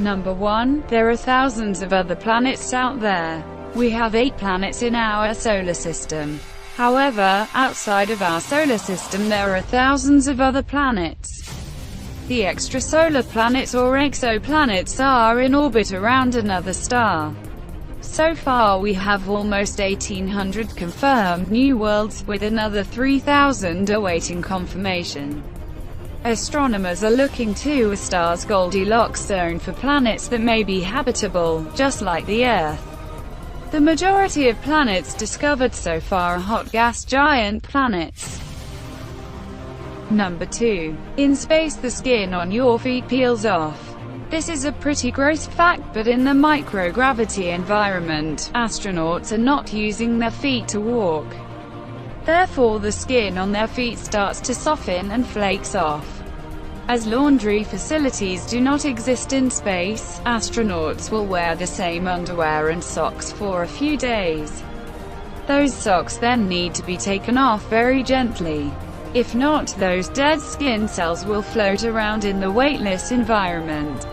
Number 1. There are thousands of other planets out there. We have 8 planets in our solar system. However, outside of our solar system there are thousands of other planets. The extrasolar planets or exoplanets are in orbit around another star. So far we have almost 1,800 confirmed new worlds, with another 3,000 awaiting confirmation. Astronomers are looking to a star's Goldilocks zone for planets that may be habitable, just like the Earth. The majority of planets discovered so far are hot gas giant planets. Number 2. In space the skin on your feet peels off. This is a pretty gross fact, but in the microgravity environment, astronauts are not using their feet to walk. Therefore the skin on their feet starts to soften and flakes off. As laundry facilities do not exist in space, astronauts will wear the same underwear and socks for a few days. Those socks then need to be taken off very gently. If not, those dead skin cells will float around in the weightless environment.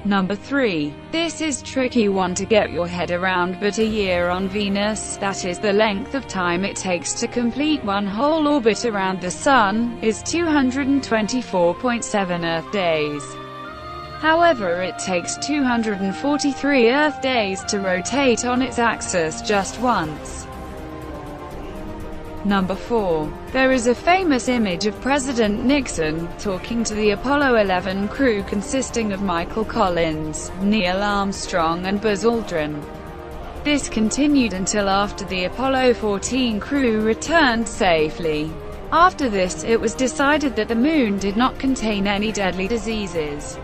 Number 3. This is tricky one to get your head around, but a year on Venus, that is the length of time it takes to complete one whole orbit around the Sun, is 224.7 Earth days. However, it takes 243 Earth days to rotate on its axis just once. Number 4. There is a famous image of President Nixon talking to the Apollo 11 crew consisting of Michael Collins, Neil Armstrong and Buzz Aldrin. This continued until after the Apollo 14 crew returned safely. After this, it was decided that the Moon did not contain any deadly diseases.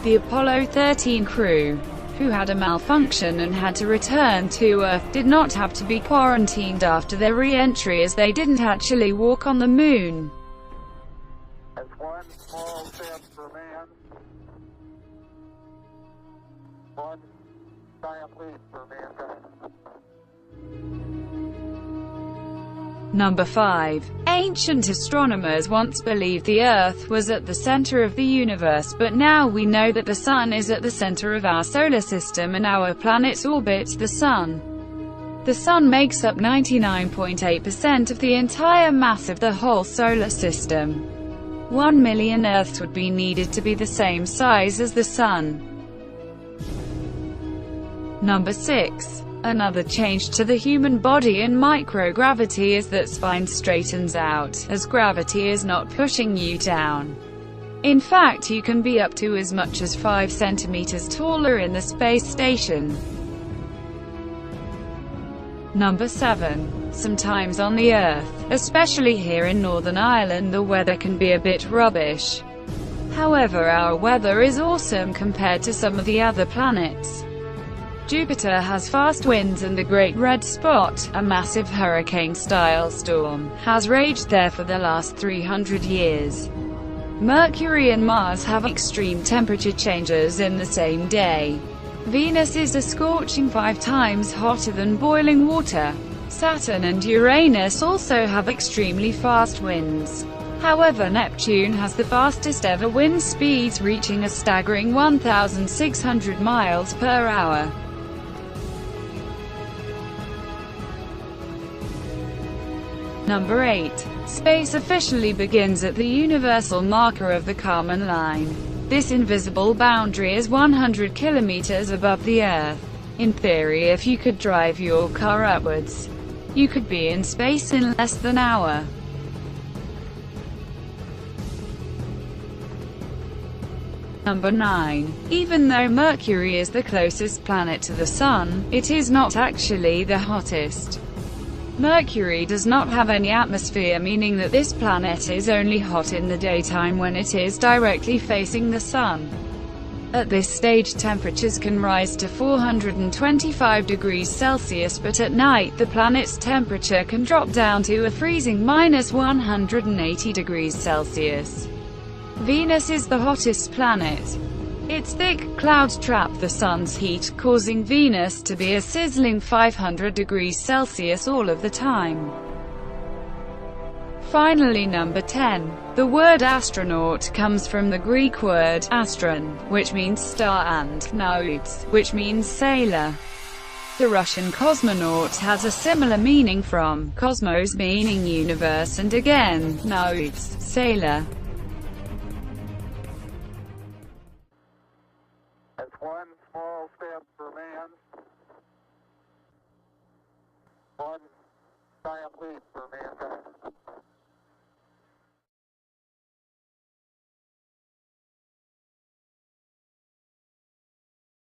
The Apollo 13 crew, who had a malfunction and had to return to Earth, did not have to be quarantined after their re-entry, as they didn't actually walk on the Moon. That's one small step for man, one giant leap for mankind. Number 5. Ancient astronomers once believed the Earth was at the center of the universe, but now we know that the Sun is at the center of our solar system and our planets orbit the Sun. The Sun makes up 99.8% of the entire mass of the whole solar system. 1 million Earths would be needed to be the same size as the Sun. Number 6. Another change to the human body in microgravity is that spine straightens out, as gravity is not pushing you down. In fact, you can be up to as much as 5 centimeters taller in the space station. Number 7. Sometimes on the Earth, especially here in Northern Ireland, the weather can be a bit rubbish. However, our weather is awesome compared to some of the other planets. Jupiter has fast winds, and the Great Red Spot, a massive hurricane-style storm, has raged there for the last 300 years. Mercury and Mars have extreme temperature changes in the same day. Venus is a scorching 5 times hotter than boiling water. Saturn and Uranus also have extremely fast winds. However, Neptune has the fastest ever wind speeds, reaching a staggering 1,600 miles per hour. Number 8. Space officially begins at the universal marker of the Kármán line. This invisible boundary is 100 kilometers above the Earth. In theory, if you could drive your car upwards, you could be in space in less than an hour. Number 9. Even though Mercury is the closest planet to the Sun, it is not actually the hottest. Mercury does not have any atmosphere, meaning that this planet is only hot in the daytime when it is directly facing the Sun. At this stage temperatures can rise to 425 degrees Celsius, but at night the planet's temperature can drop down to a freezing -180 degrees Celsius. Venus is the hottest planet. Its thick clouds trap the sun's heat, causing Venus to be a sizzling 500 degrees Celsius all of the time. Finally, number 10. The word astronaut comes from the Greek word astron, which means star, and nauts, which means sailor. The Russian cosmonaut has a similar meaning, from cosmos meaning universe and again nauts, sailor.